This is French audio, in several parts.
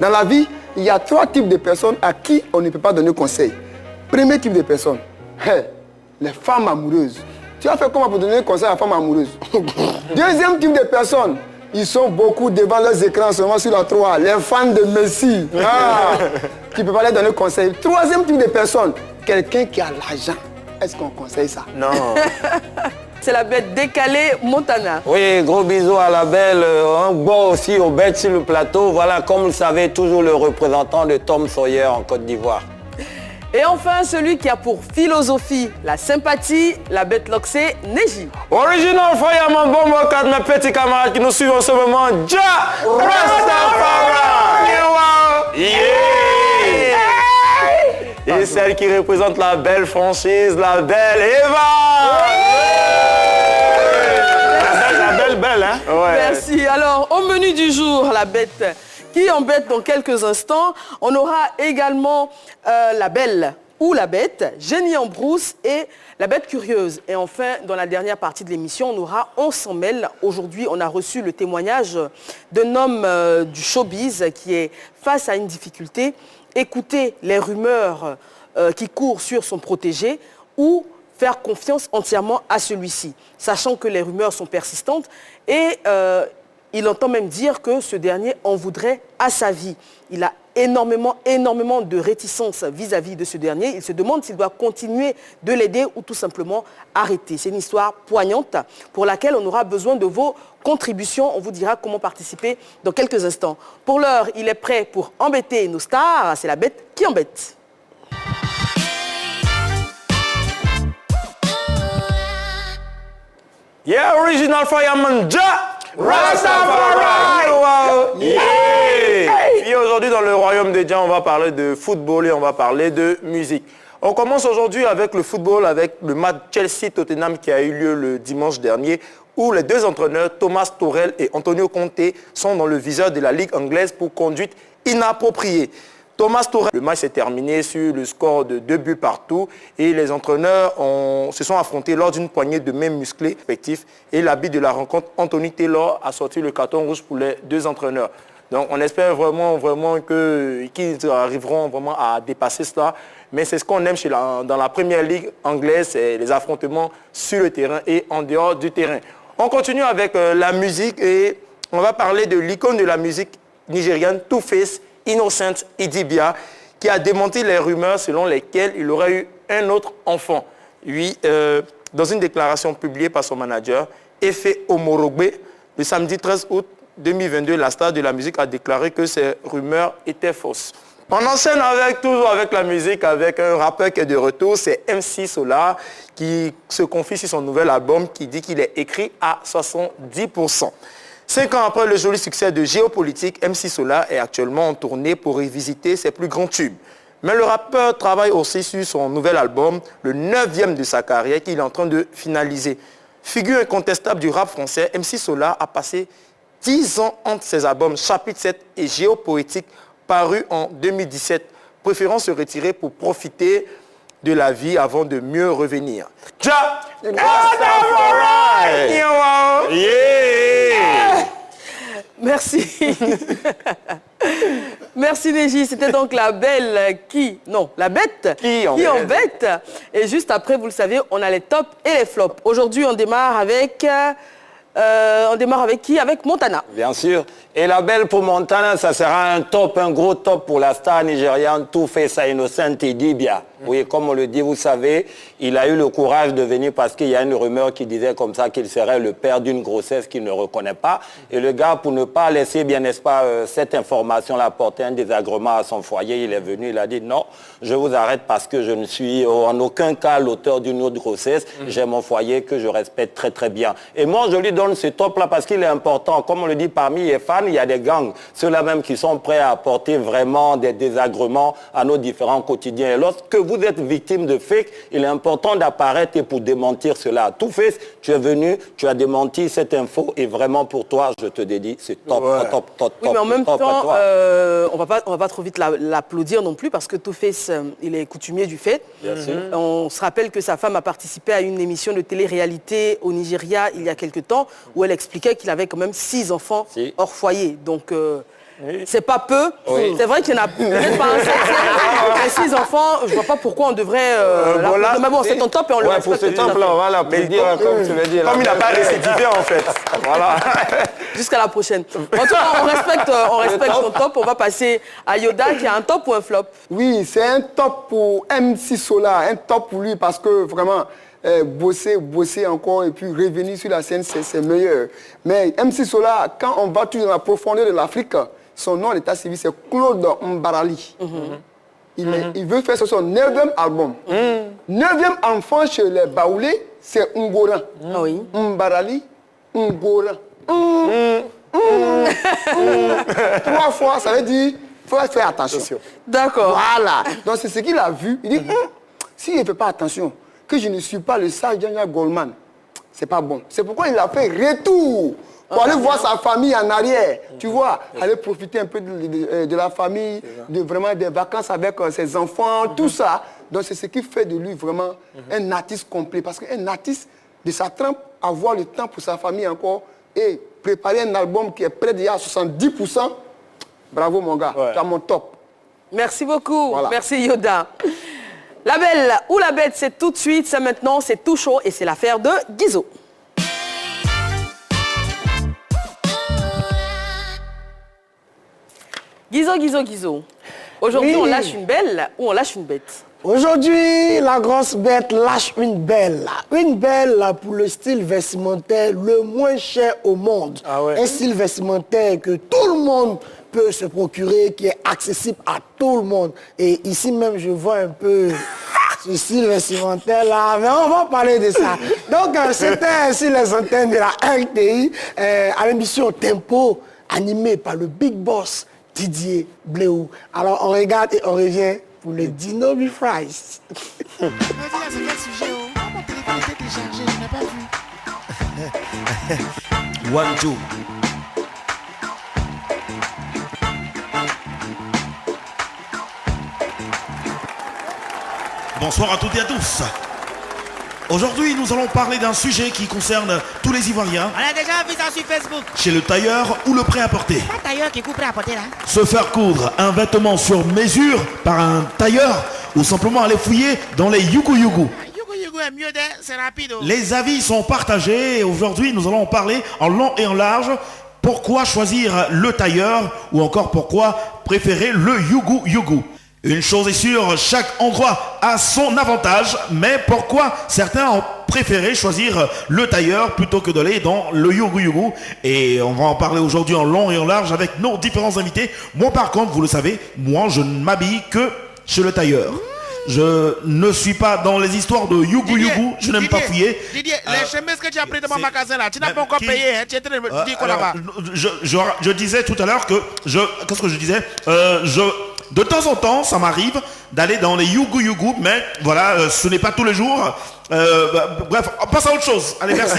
Dans la vie, il y a 3 types de personnes à qui on ne peut pas donner conseil. Premier type de personnes, les femmes amoureuses. Tu as fait comment pour donner conseil à la femme amoureuse? Deuxième type de personnes, ils sont beaucoup devant leurs écrans, seulement sur la 3, les fans de Messi. Tu ne peux pas leur donner conseil. Troisième type de personnes, quelqu'un qui a l'argent. Est-ce qu'on conseille ça? Non. C'est la bête décalée Montana. Oui, gros bisous à la belle. Un bon aussi aux bêtes sur le plateau. Voilà, comme vous le savez, toujours le représentant de Tom Sawyer en Côte d'Ivoire. Et enfin, celui qui a pour philosophie la sympathie, la bête loxée, Neji. Original Fireman Bombo 4, mes petits camarades qui nous suivent en ce moment. Ja Rastafari! Yeah! Et celle qui représente la belle franchise, la belle Eva! La belle, hein? Ouais. Merci. Alors, au menu du jour, la bête qui embête dans quelques instants. On aura également la belle ou la bête, Génie en brousse et la bête curieuse. Et enfin, dans la dernière partie de l'émission, on aura On s'en mêle. Aujourd'hui, on a reçu le témoignage d'un homme du showbiz qui est face à une difficulté. Écouter les rumeurs qui courent sur son protégé ou faire confiance entièrement à celui-ci, sachant que les rumeurs sont persistantes et il entend même dire que ce dernier en voudrait à sa vie. Il a énormément de réticence vis-à-vis de ce dernier. Il se demande s'il doit continuer de l'aider ou tout simplement arrêter. C'est une histoire poignante pour laquelle on aura besoin de vos contributions. On vous dira comment participer dans quelques instants. Pour l'heure, il est prêt pour embêter nos stars. C'est la bête qui embête. Yeah, original fireman, Ja Rastafari! Yeah! Et aujourd'hui, dans le royaume des Dja, on va parler de football et on va parler de musique. On commence aujourd'hui avec le football, avec le match Chelsea-Tottenham qui a eu lieu le dimanche dernier, où les deux entraîneurs, Thomas Tuchel et Antonio Conte, sont dans le viseur de la Ligue anglaise pour conduite inappropriée. Thomas Tuchel, le match s'est terminé sur le score de 2 buts partout et les entraîneurs se sont affrontés lors d'une poignée de mains musclées respectifs et l'arbitre de la rencontre, Anthony Taylor, a sorti le carton rouge pour les deux entraîneurs. Donc on espère vraiment qu'ils arriveront vraiment à dépasser cela. Mais c'est ce qu'on aime dans la première ligue anglaise, c'est les affrontements sur le terrain et en dehors du terrain. On continue avec la musique et on va parler de l'icône de la musique nigériane, Two-Face, Innocent Idibia, qui a démenti les rumeurs selon lesquelles il aurait eu un autre enfant. Lui, dans une déclaration publiée par son manager, Efe Omorogbe, le samedi 13 août 2022, la star de la musique a déclaré que ces rumeurs étaient fausses. On enchaîne toujours avec la musique, avec un rappeur qui est de retour, c'est MC Solar, qui se confie sur son nouvel album, qui dit qu'il est écrit à 70%. 5 ans après le joli succès de Géopolitique, MC Solar est actuellement en tournée pour revisiter ses plus grands tubes. Mais le rappeur travaille aussi sur son nouvel album, le 9e de sa carrière, qu'il est en train de finaliser. Figure incontestable du rap français, MC Solar a passé 10 ans entre ses albums Chapitre 7 et Géopoétique, parus en 2017, préférant se retirer pour profiter de la vie avant de mieux revenir. Ja Rastafari! Yeah! Merci. Merci Neji. C'était donc la belle la bête qui embête. Et juste après, vous le savez, on a les tops et les flops. Aujourd'hui, on démarre avec... qui? Avec Montana. Bien sûr. Et la belle pour Montana, ça sera un gros top pour la star nigériane Two-Face Innocent Idibia. Oui, comme on le dit, vous savez, il a eu le courage de venir parce qu'il y a une rumeur qui disait comme ça qu'il serait le père d'une grossesse qu'il ne reconnaît pas. Et le gars, pour ne pas laisser, bien n'est-ce pas, cette information-là apporter un désagrément à son foyer, il est venu, il a dit non, je vous arrête parce que je ne suis en aucun cas l'auteur d'une autre grossesse. J'ai mon foyer que je respecte très très bien. Et moi, je lui donne ce top-là parce qu'il est important. Comme on le dit, parmi les fans, il y a des gangs. Ceux-là même qui sont prêts à apporter vraiment des désagréments à nos différents quotidiens. Et lorsque vous êtes victime de fake, il est important d'apparaître pour démentir cela. Two-Face, tu es venu, tu as démenti cette info et vraiment pour toi, je te dédie, c'est top, top. Oui, mais en même temps, on va pas trop vite l'applaudir non plus parce que Two-Face, il est coutumier du fait. Bien sûr. On se rappelle que sa femme a participé à une émission de télé-réalité au Nigeria il y a quelque temps où elle expliquait qu'il avait quand même 6 enfants hors foyer. Donc c'est pas peu. C'est vrai qu'il n'y en a peut-être pas un septième. Mais 6 enfants, je vois pas pourquoi on devrait... voilà. Mais bon, c'est ton top et on le respecte. Pour ce temple-là, on va l'applaudir comme tu veux dire. Comme il n'a pas récidivé en fait. Voilà. Jusqu'à la prochaine. En tout cas, on respecte ton top. On va passer à Yoda qui a un top ou un flop. Oui, c'est un top pour MC Solar, un top pour lui parce que vraiment, bosser encore et puis revenir sur la scène, c'est meilleur. Mais MC Solar, quand on va tout dans la profondeur de l'Afrique, son nom à l'état civil, c'est Claude Mbarali. Il veut faire son 9e album. 9e enfant chez les Baoulés, c'est Ngoran. Oui. Mbarali, Ngoran. 3 fois, ça veut dire il faut faire attention. D'accord. Voilà. Donc c'est ce qu'il a vu. Il dit, s'il ne fait pas attention, que je ne suis pas le sage Daniel Goldman, c'est pas bon. C'est pourquoi il a fait retour pour aller voir sa famille en arrière. Tu vois, aller profiter un peu de la famille, vraiment des vacances avec ses enfants, tout ça. Donc c'est ce qui fait de lui vraiment un artiste complet. Parce qu'un artiste de sa trempe, avoir le temps pour sa famille encore et préparer un album qui est près d'il y a 70%, bravo mon gars, tu as mon top. Merci beaucoup. Voilà. Merci Yoda. La belle ou la bête, c'est tout de suite, c'est maintenant, c'est tout chaud et c'est l'affaire de Guizot. Guizot. Aujourd'hui, on lâche une belle ou on lâche une bête? Aujourd'hui, la grosse bête lâche une belle. Une belle pour le style vestimentaire le moins cher au monde. Un style vestimentaire que tout le monde peut se procurer, qui est accessible à tout le monde. Et ici même, je vois un peu ce style vestimentaire là, mais on va parler de ça. Donc, c'était sur les antennes de la RTI, à l'émission Tempo, animée par le Big Boss Didier Bléou. Alors, on regarde et on revient pour le Dino Be Fries. C'est quel sujet? Mon téléphone était téléchargé, je n'ai pas vu. 1, 2. Bonsoir à toutes et à tous. Aujourd'hui, nous allons parler d'un sujet qui concerne tous les Ivoiriens. On a déjà vu ça sur Facebook. Chez le tailleur ou le prêt-à-porter. Un tailleur qui coupe prêt-à-porter là. Se faire coudre un vêtement sur mesure par un tailleur ou simplement aller fouiller dans les yugu. Yugu est mieux, c'est rapide. Les avis sont partagés et aujourd'hui, nous allons en parler en long et en large. Pourquoi choisir le tailleur ou encore pourquoi préférer le yugu? Une chose est sûre, chaque endroit a son avantage, mais pourquoi certains ont préféré choisir le tailleur plutôt que d'aller dans le yugu? Et on va en parler aujourd'hui en long et en large avec nos différents invités. Moi par contre, vous le savez, moi je ne m'habille que chez le tailleur. Je ne suis pas dans les histoires de yugu, je n'aime pas fouiller. Didier, les chemises que tu as pris de mon magasin là, tu n'as pas encore payé, hein, tu es très dis quoi là-bas. Je disais tout à l'heure que qu'est-ce que je disais de temps en temps, ça m'arrive d'aller dans les yugu, mais voilà, ce n'est pas tous les jours. Bref, on passe à autre chose. Allez, merci.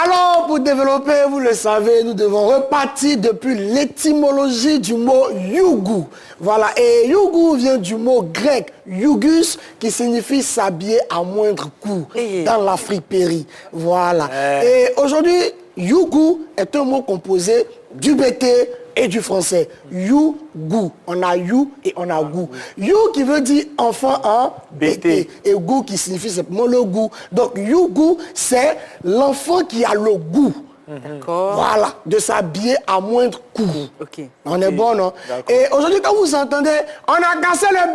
Alors, pour développer, vous le savez, nous devons repartir depuis l'étymologie du mot yugu. Voilà, et yugu vient du mot grec yugus, qui signifie s'habiller à moindre coût dans l'Afrique péri. Voilà. Et aujourd'hui, yugu est un mot composé du bété et du français. Yugu. On a you et on a goût. You qui veut dire enfant en bété. Et goût qui signifie simplement le goût. Donc yugu, c'est l'enfant qui a le goût. D'accord. Voilà, de s'habiller à moindre coût. Ok. On est bon, non? Et aujourd'hui, quand vous entendez, on a cassé le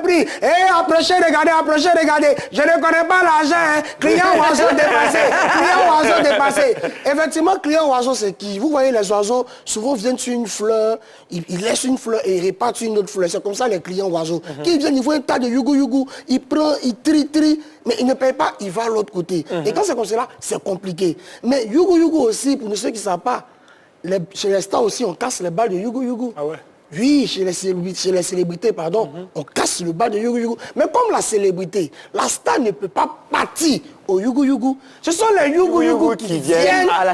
prix. Et approchez, regardez. Je ne connais pas l'argent, hein. Client oiseau dépassé. Effectivement, client oiseau, c'est qui? Vous voyez, les oiseaux, souvent viennent sur une fleur, ils laissent une fleur et ils repartent sur une autre fleur. C'est comme ça les clients oiseaux. Qui viennent, ils voient un tas de yugu, ils prennent, ils trient, mais ils ne payent pas, ils vont à l'autre côté. Et quand c'est comme cela, c'est compliqué. Mais yugu aussi, pour ceux qui ne savent pas, chez les stars aussi, on casse les balles de yugu. Ah ouais? Oui, chez les célébrités, on casse le bas de yugu. Mais comme la célébrité, la star ne peut pas partir au yugu. Ce sont les yugu qui viennent à la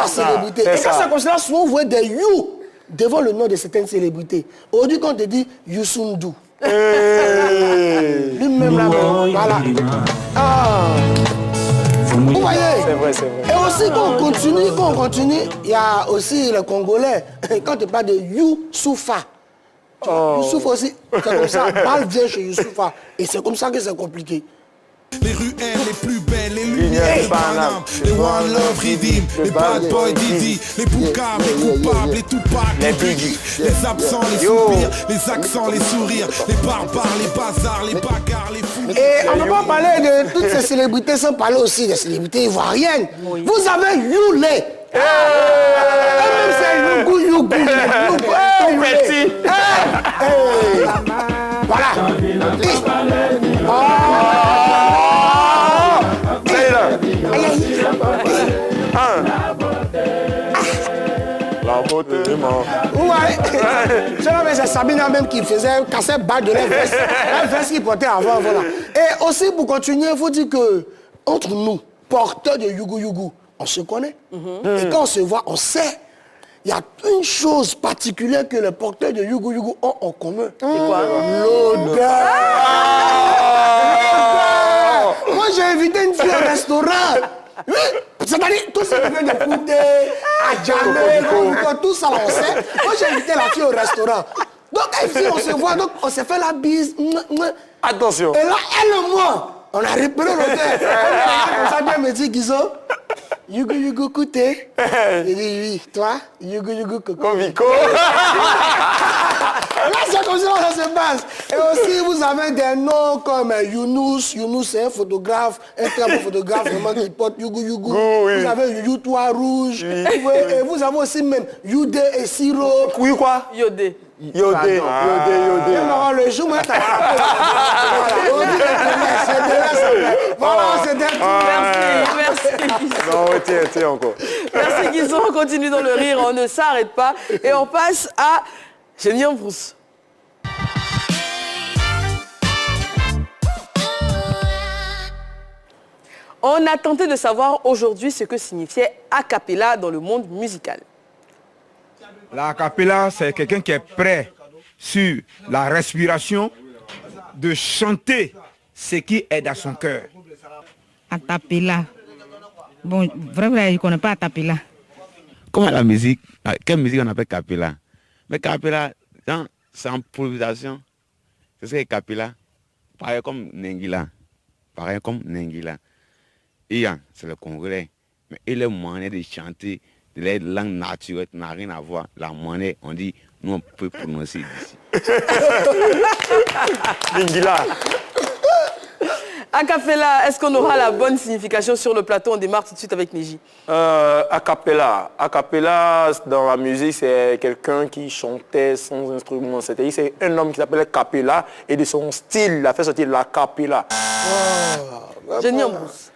célébrité. Et quand c'est comme cela, souvent vous voyez des you devant le nom de certaines célébrités. Aujourd'hui, quand on te dit Youssou N'Dour. Lui-même là-bas. Voilà. Vous voyez? C'est vrai, c'est vrai. Et aussi, quand on continue, il y a aussi les Congolais. Quand tu parles de Youssoufa, Youssoufa aussi, c'est comme ça. Balle vient chez Youssoufa. Et c'est comme ça que c'est compliqué. Les ruelles les plus belles, les lumières, Hey, les Panam, les One Love Redeem, les Bad Boy Didi, les Boukam, les coupables, les Tupac, les Biggie, les absents, les soupirs, les accents, les sourires, les barbares, les bazars, les bagarres, les fous. Et on ne peut pas parler de toutes ces célébrités sans parler aussi des célébrités ivoiriennes. Oui. Vous avez Youlé. Même c'est Yougou. Petit. Voilà. La beauté est morte. Ouais. C'est Sabina même qui faisait casser balle de la veste. La veste qu'il portait avant, voilà. Et aussi, pour continuer, il faut dire que, entre nous, porteurs de Yougou, on se connaît. Et quand on se voit, on sait. Il y a une chose particulière que les porteurs de Yougou ont en commun. C'est quoi? L'odeur. Moi, j'ai invité une fille au restaurant. Oui, c'est-à-dire, tout ce qui vient de Koudé, Adjamé, tout ça, on sait. Moi, j'ai invité la fille au restaurant. Donc, on se voit, donc on s'est fait la bise. Attention. Et là, elle et moi, on a repéré l'odeur. Comme ça, elle me dit, Guizo, Yougou Kouté. J'ai dit, oui, toi, Yougou Koko. Convico. Là, c'est comme ça que ça se passe. Et aussi, vous avez des noms comme Younous. Younous, c'est un photographe, un très bon photographe, vraiment, qui porte Yougou. Oui. Vous avez Youtois Rouge. Et vous avez aussi même Youdé et Siro. Oui, quoi? Yodé. Yodé. Alors, le jour, moi, t'as voilà, c'était tout. Merci. Non, tiens encore. Merci Guizot, on continue dans le rire, on ne s'arrête pas. Et on passe à Génie en brousse. On a tenté de savoir aujourd'hui ce que signifiait a cappella dans le monde musical. La cappella, c'est quelqu'un qui est prêt sur la respiration de chanter ce qui est dans son cœur. Atapela. Bon, vrai, je ne connais pas Atapela. Comment la musique, quelle musique on appelle cappella? Mais cappella, c'est improvisation. C'est ce que cappella, pareil comme Nengila. Et c'est le Congolais. Mais il est moyen de chanter de la langue naturelle, n'a rien à voir. La monnaie, on dit, nous on peut prononcer d'ici. Nengila. A cappella, est-ce qu'on aura la bonne signification sur le plateau? On démarre tout de suite avec Neji. A cappella. A cappella, dans la musique, c'est quelqu'un qui chantait sans instrument. C'est-à-dire c'est un homme qui s'appelle Capella et de son style, il a fait sortir la cappella. Génie en brousse.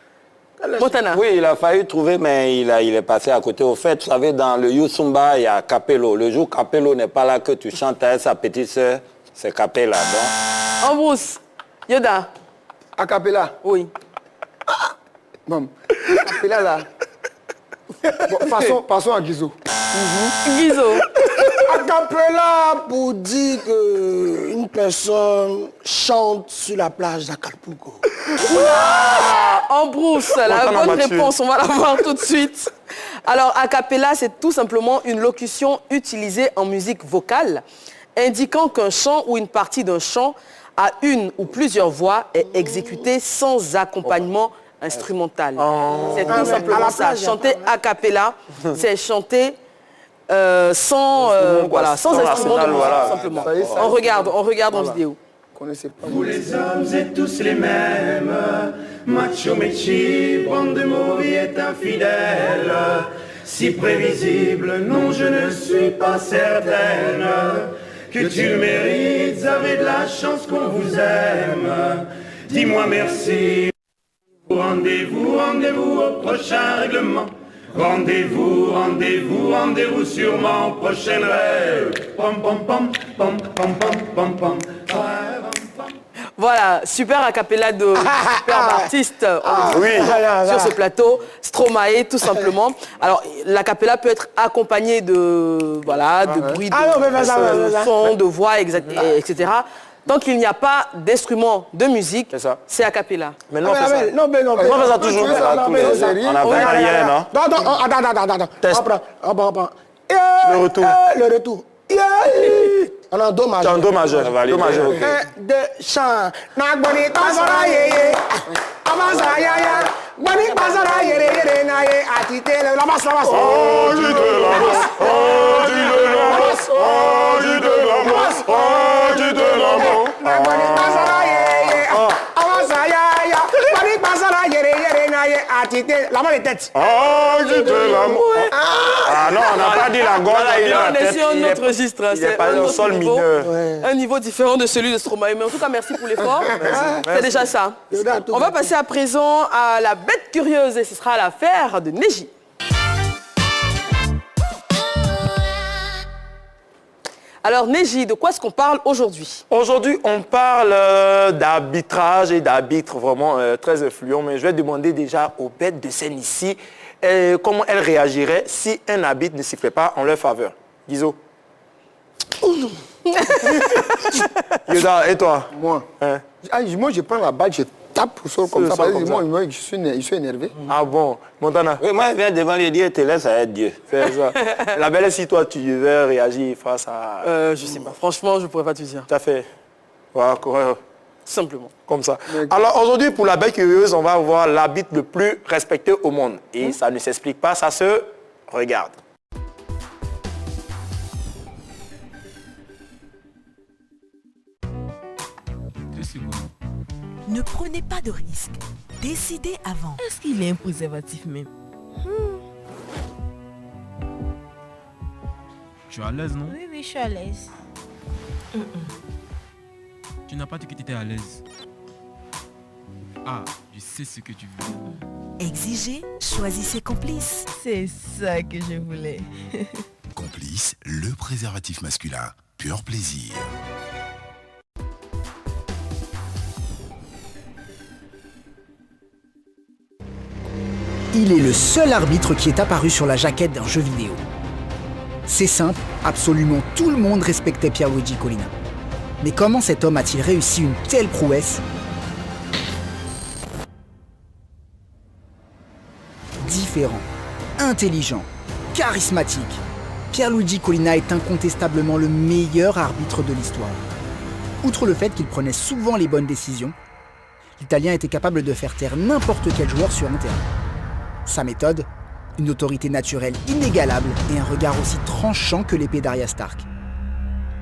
Montana. Oui, il a failli trouver, mais il est passé à côté. Au fait, vous savez, dans le Youssumba, il y a Capello. Le jour Capello n'est pas là, que tu chantes à sa petite sœur, c'est Capella. Donc... En brousse. Yoda. A cappella. Oui. Bon, a cappella là. Bon, passons à Guizot. Guizot. A cappella pour dire qu'une personne chante sur la plage d'Acapulco. En brousse, la bonne réponse, on va la voir tout de suite. Alors, a cappella, c'est tout simplement une locution utilisée en musique vocale, indiquant qu'un chant ou une partie d'un chant à une ou plusieurs voix est exécutée sans accompagnement instrumental. C'est tout simplement ça. Chanter a cappella, c'est chanter sans instrument de musique, tout simplement. On regarde en vidéo. Vous les hommes êtes tous les mêmes, macho mechi, bande de mauvais infidèles, si prévisible, non je ne suis pas certaine que tu le mérites, vous avez de la chance qu'on vous aime, dis-moi merci. Rendez-vous au prochain règlement. Rendez-vous sûrement au prochain rêve. Pom pom pom pom pom pom pom pom. Voilà, super a cappella de superbe artiste sur ce plateau, Stromae tout simplement. Alors la cappella peut être accompagnée de bruit, de son, de voix, etc. Tant qu'il n'y a pas d'instrument de musique, c'est a cappella. Maintenant, on fait ça. Non, mais non. On fait ça toujours. On a fait rien, non? Attends. Le retour. Le retour. On a un do majeur. C'est un do majeur. Do majeur, ok. De chant. Nagboni pasara yeye. Amasa yaya. Bani pasara yere na ye. Atite le lamas. Oh, du de lamas. Oh, du de lamas. Oh, du de lamas. Oh, du de lamas. Nagboni pasara yeye. Amasa yaya. Bani pasara yere na ye. Atite la main de tête. Oh, du de lamas. Ah non, on n'a pas dit la gorge. On est sur un autre registre. Il n'est pas un sol mineur. Un niveau différent de celui de Stromae. Mais en tout cas, merci pour l'effort. C'est déjà ça. On va passer à présent à la bête curieuse et ce sera l'affaire de Neji. Alors Neji, de quoi est-ce qu'on parle aujourd'hui? Aujourd'hui, on parle d'arbitrage et d'arbitres vraiment très influents. Mais je vais demander déjà aux bêtes de scène ici comment elles réagiraient si un arbitre ne sifflait pas en leur faveur. Guizo. Yoda, et toi? Moi, moi, je prends la balle, je tape au sol comme ça. Parce que moi, je suis énervé. Ah bon? Montana? Oui, moi, je viens devant les dieux et te laisse à être Dieu. C'est ça. La belle, si toi, tu devais réagir face à... Je sais pas. Franchement, je pourrais pas te dire. Tout à fait. Voilà, simplement. Comme ça. Alors aujourd'hui, pour la bête curieuse, on va voir l'arbitre le plus respecté au monde. Et ça ne s'explique pas, ça se regarde. Ne prenez pas de risques. Décidez avant. Est-ce qu'il est un préservatif même? Tu es à l'aise, non? Oui, je suis à l'aise. Tu n'as pas dit que tu étais à l'aise. Ah, je sais ce que tu veux. Exigez, choisissez Complice. C'est ça que je voulais. Complice, le préservatif masculin. Pur plaisir. Il est le seul arbitre qui est apparu sur la jaquette d'un jeu vidéo. C'est simple, absolument tout le monde respectait Pierluigi Collina. Mais comment cet homme a-t-il réussi une telle prouesse? Différent, intelligent, charismatique, Pierluigi Collina est incontestablement le meilleur arbitre de l'histoire. Outre le fait qu'il prenait souvent les bonnes décisions, l'Italien était capable de faire taire n'importe quel joueur sur un terrain. Sa méthode, une autorité naturelle inégalable et un regard aussi tranchant que l'épée d'Arya Stark.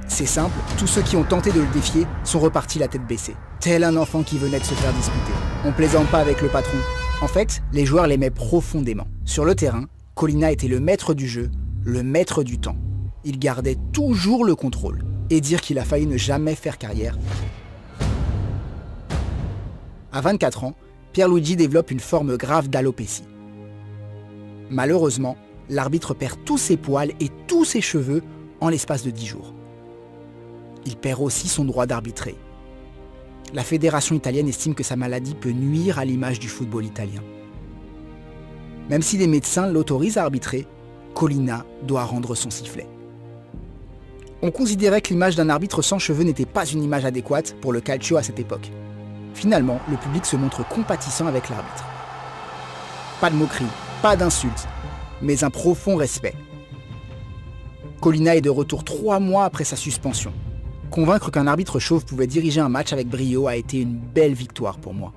C'est simple, tous ceux qui ont tenté de le défier sont repartis la tête baissée, tel un enfant qui venait de se faire disputer. On plaisante pas avec le patron. En fait, les joueurs l'aimaient profondément. Sur le terrain, Collina était le maître du jeu, le maître du temps. Il gardait toujours le contrôle. Et dire qu'il a failli ne jamais faire carrière. À 24 ans, Pierluigi développe une forme grave d'alopécie. Malheureusement, l'arbitre perd tous ses poils et tous ses cheveux en l'espace de 10 jours. Il perd aussi son droit d'arbitrer. La fédération italienne estime que sa maladie peut nuire à l'image du football italien. Même si les médecins l'autorisent à arbitrer, Collina doit rendre son sifflet. On considérait que l'image d'un arbitre sans cheveux n'était pas une image adéquate pour le calcio à cette époque. Finalement, le public se montre compatissant avec l'arbitre. Pas de moquerie, pas d'insultes, mais un profond respect. Collina est de retour 3 mois après sa suspension. Convaincre qu'un arbitre chauve pouvait diriger un match avec brio a été une belle victoire pour moi.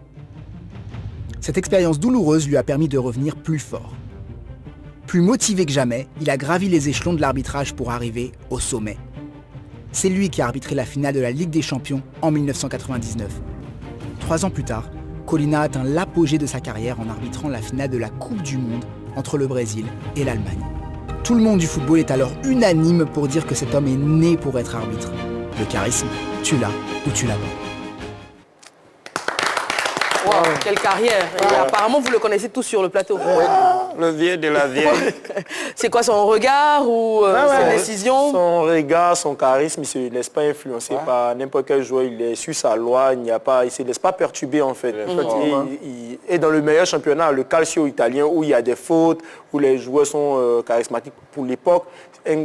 Cette expérience douloureuse lui a permis de revenir plus fort. Plus motivé que jamais, il a gravi les échelons de l'arbitrage pour arriver au sommet. C'est lui qui a arbitré la finale de la Ligue des Champions en 1999. 3 ans plus tard, Collina atteint l'apogée de sa carrière en arbitrant la finale de la Coupe du Monde entre le Brésil et l'Allemagne. Tout le monde du football est alors unanime pour dire que cet homme est né pour être arbitre. Le charisme, tu l'as ou tu l'as pas. Wow, quelle carrière. Et apparemment, vous le connaissez tous sur le plateau. Le vieux de la vieille. C'est quoi son regard ou ses décisions? Son regard, son charisme, il ne se laisse pas influencer par n'importe quel joueur. Il est sur sa loi, il ne se laisse pas perturber en fait. Il est dans le meilleur championnat, le calcio italien, où il y a des fautes, où les joueurs sont charismatiques. Pour l'époque,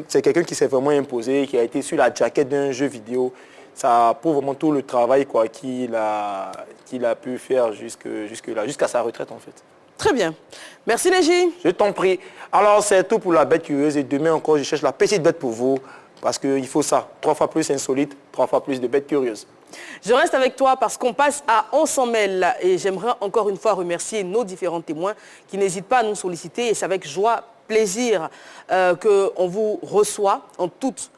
c'est quelqu'un qui s'est vraiment imposé, qui a été sur la jaquette d'un jeu vidéo. ça prouve vraiment tout le travail qu'il a pu faire jusque-là, jusqu'à sa retraite en fait. Très bien. Merci Neji. Je t'en prie. Alors c'est tout pour la bête curieuse et demain encore je cherche la petite bête pour vous parce qu'il faut ça. 3 fois plus insolite, 3 fois plus de bêtes curieuses. Je reste avec toi parce qu'on passe à On s'en mêle et j'aimerais encore une fois remercier nos différents témoins qui n'hésitent pas à nous solliciter et c'est avec joie, plaisir qu'on vous reçoit en toute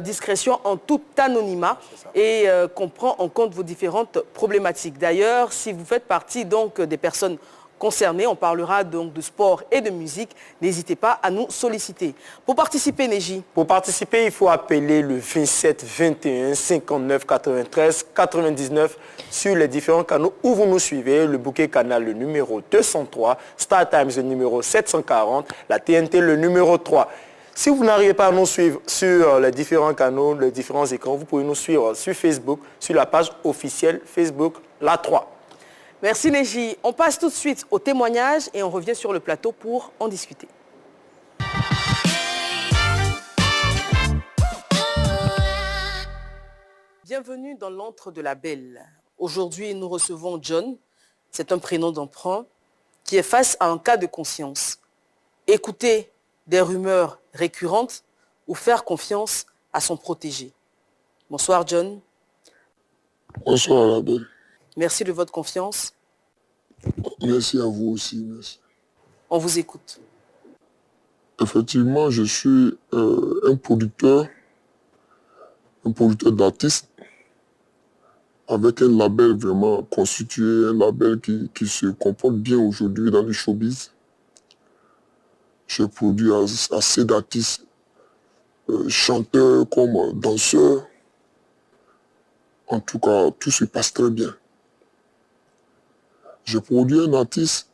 discrétion, en tout anonymat et qu'on prend en compte vos différentes problématiques. D'ailleurs, si vous faites partie donc des personnes concernées, on parlera donc de sport et de musique, n'hésitez pas à nous solliciter. Pour participer, Neji? Pour participer, il faut appeler le 27 21 59 93 99 sur les différents canaux où vous nous suivez, le bouquet canal le numéro 203, Star Times le numéro 740, la TNT le numéro 3. Si vous n'arrivez pas à nous suivre sur les différents canaux, les différents écrans, vous pouvez nous suivre sur Facebook, sur la page officielle Facebook, la 3. Merci Neji. On passe tout de suite au témoignage et on revient sur le plateau pour en discuter. Bienvenue dans l'antre de la belle. Aujourd'hui, nous recevons John, c'est un prénom d'emprunt, qui est face à un cas de conscience. Écouter des rumeurs récurrentes ou faire confiance à son protégé. Bonsoir John. Bonsoir la belle. Merci de votre confiance. Merci à vous aussi, merci. On vous écoute. Effectivement, je suis un producteur d'artistes avec un label vraiment constitué, un label qui se comporte bien aujourd'hui dans le showbiz. J'ai produit assez d'artistes, chanteurs comme danseurs. En tout cas, tout se passe très bien. J'ai produit un artiste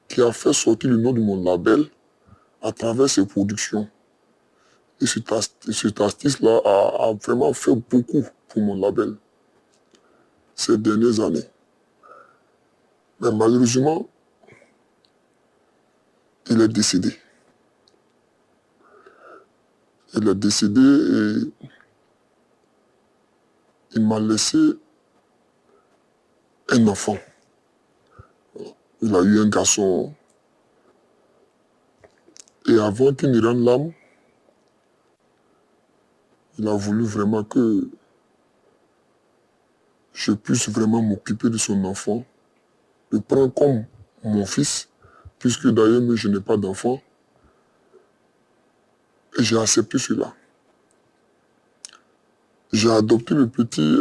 qui a fait sortir le nom de mon label à travers ses productions. Et cet artiste-là a vraiment fait beaucoup pour mon label ces dernières années. Mais malheureusement, il est décédé. Il est décédé et il m'a laissé un enfant. Il a eu un garçon. Et avant qu'il ne rende l'âme, il a voulu vraiment que je puisse vraiment m'occuper de son enfant, le prendre comme mon fils, puisque d'ailleurs je n'ai pas d'enfant. Et j'ai accepté cela. J'ai adopté le petit.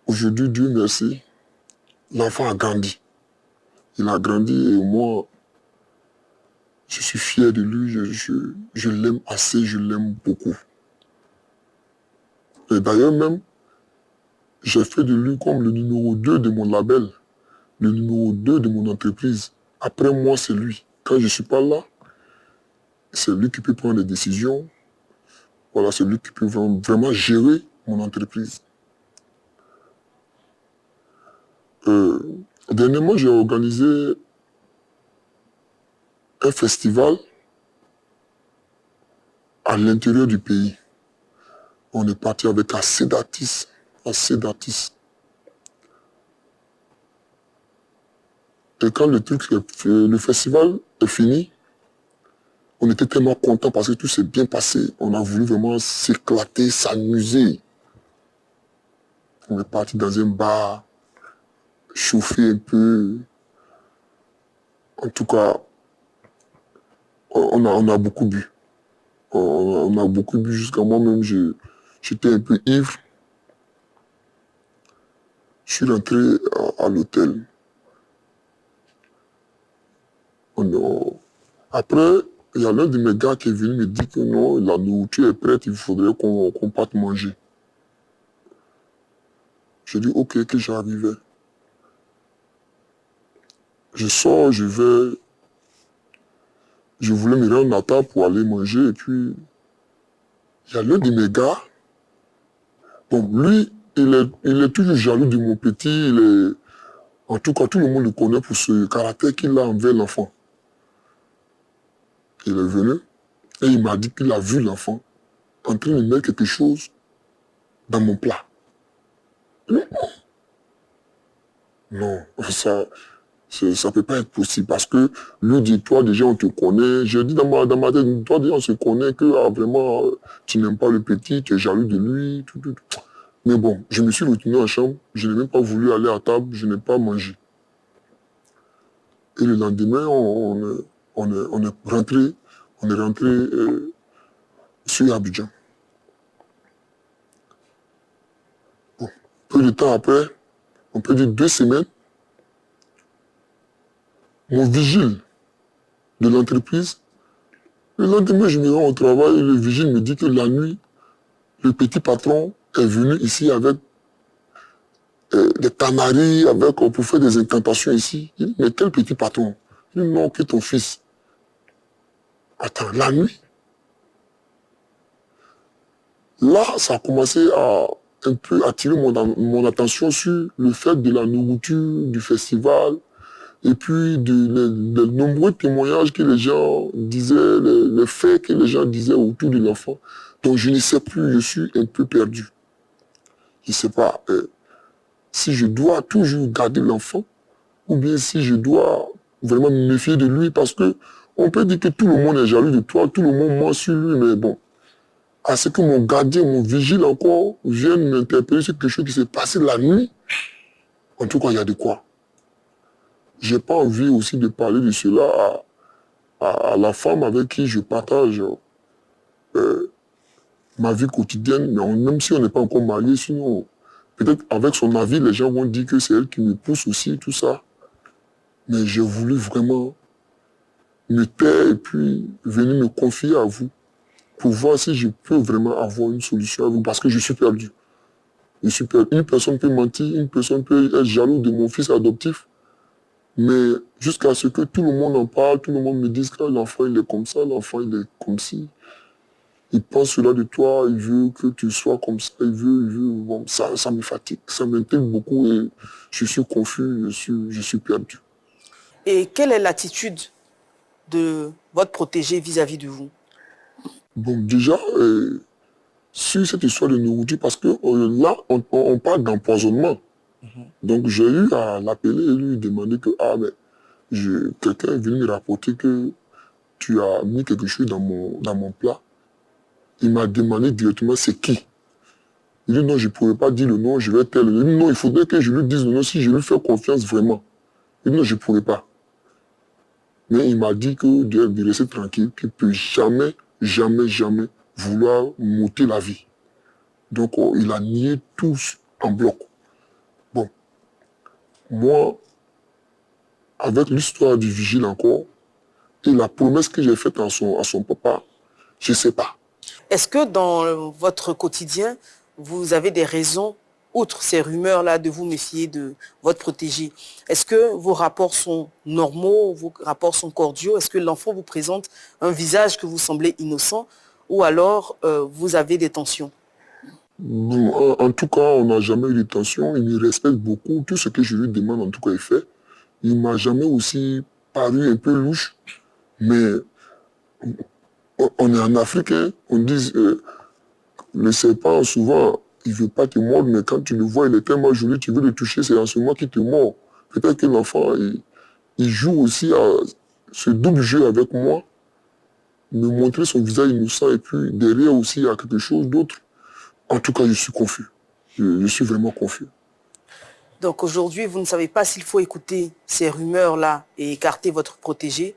Aujourd'hui, Dieu merci, l'enfant a grandi. Il a grandi et moi, je suis fier de lui, je l'aime assez, je l'aime beaucoup. Et d'ailleurs même, j'ai fait de lui comme le numéro 2 de mon label, le numéro 2 de mon entreprise. Après moi, c'est lui. Quand je ne suis pas là, c'est lui qui peut prendre les décisions. Voilà, c'est lui qui peut vraiment gérer mon entreprise. Dernièrement, j'ai organisé un festival à l'intérieur du pays. On est parti avec assez d'artistes. Et quand le festival est fini, on était tellement contents parce que tout s'est bien passé. On a voulu vraiment s'éclater, s'amuser. On est parti dans un bar, chauffer un peu. En tout cas, on a beaucoup bu. On a beaucoup bu jusqu'à moi-même. J'étais un peu ivre. Je suis rentré à l'hôtel. Après, il y a l'un de mes gars qui est venu me dire que non, la nourriture est prête, il faudrait qu'on parte manger. J'ai dit ok, que j'arrivais. Je sors, je voulais me rendre à table pour aller manger et puis il y a l'un de mes gars. Bon, lui, il est toujours jaloux de mon petit. En tout cas, tout le monde le connaît pour ce caractère qu'il a envers l'enfant. Il est venu et il m'a dit qu'il a vu l'enfant en train de mettre quelque chose dans mon plat. Non, ça ne peut pas être possible parce que lui dit, toi déjà on te connaît. Je dis dans ma tête, toi déjà on se connaît que vraiment tu n'aimes pas le petit, tu es jaloux de lui. Tout. Mais bon, je me suis retenu en chambre, je n'ai même pas voulu aller à table, je n'ai pas mangé. Et le lendemain, on est rentré sur Abidjan. Bon, peu de temps après, on peut dire 2 semaines, mon vigile de l'entreprise, le lendemain, je me rends au travail et le vigile me dit que la nuit, le petit patron est venu ici avec des tamaris, pour faire des incantations ici. Il dit, mais quel petit patron? Il dit, non, que ton fils. Attends, la nuit? Là, ça a commencé à un peu attirer mon attention sur le fait de la nourriture, du festival, et puis les nombreux témoignages que les gens disaient, les faits que les gens disaient autour de l'enfant. Donc je ne sais plus, je suis un peu perdu. Je ne sais pas si je dois toujours garder l'enfant ou bien si je dois vraiment me méfier de lui parce que on peut dire que tout le monde est jaloux de toi, tout le monde ment sur lui, mais bon, à ce que mon gardien, mon vigile encore vienne m'interpeller sur quelque chose qui s'est passé la nuit, en tout cas il y a de quoi. Je n'ai pas envie aussi de parler de cela à la femme avec qui je partage ma vie quotidienne, mais même si on n'est pas encore marié, sinon, peut-être avec son avis, les gens vont dire que c'est elle qui me pousse aussi, tout ça. Mais j'ai voulu vraiment me taire et puis venir me confier à vous pour voir si je peux vraiment avoir une solution à vous, parce que je suis perdu. Je suis perdu. Une personne peut mentir, une personne peut être jaloux de mon fils adoptif, mais jusqu'à ce que tout le monde en parle, tout le monde me dise que l'enfant il est comme ça, l'enfant il est comme ci. Il pense cela de toi, il veut que tu sois comme ça, il veut, bon, ça me fatigue, ça m'intrigue beaucoup et je suis confus, je suis perdu. Et quelle est l'attitude de votre protégé vis-à-vis de vous? Bon, déjà, sur cette histoire de nourriture, parce que là, on parle d'empoisonnement. Donc j'ai eu à l'appeler et lui demander que, quelqu'un est venu me rapporter que tu as mis quelque chose dans mon plat. Il m'a demandé directement c'est qui. Il dit non, je ne pourrais pas dire le nom, je vais tel. Il dit non, il faudrait que je lui dise le nom si je lui fais confiance vraiment. Il dit non, je ne pourrais pas. Mais il m'a dit que de rester tranquille, qu'il ne peut jamais, jamais, jamais vouloir m'ôter la vie. Donc il a nié tous en bloc. Bon, moi, avec l'histoire du vigile encore, et la promesse que j'ai faite à son papa, je ne sais pas. Est-ce que dans votre quotidien, vous avez des raisons, outre ces rumeurs-là, de vous méfier de votre protégé? Est-ce que vos rapports sont normaux, vos rapports sont cordiaux? Est-ce que l'enfant vous présente un visage que vous semblez innocent ou alors vous avez des tensions? En tout cas, on n'a jamais eu de tensions. Il me respecte beaucoup. Tout ce que je lui demande, en tout cas, il fait. Il ne m'a jamais aussi paru un peu louche, mais on est en Afrique, hein. On dit, le serpent, souvent, il ne veut pas te mordre, mais quand tu le vois, il est tellement joli, tu veux le toucher, c'est en ce moment qu'il te mord. Peut-être que l'enfant, il joue aussi à ce double jeu avec moi, me montrer son visage innocent, et puis derrière aussi, il y a quelque chose d'autre. En tout cas, je suis confus. Je suis vraiment confus. Donc aujourd'hui, vous ne savez pas s'il faut écouter ces rumeurs-là et écarter votre protégé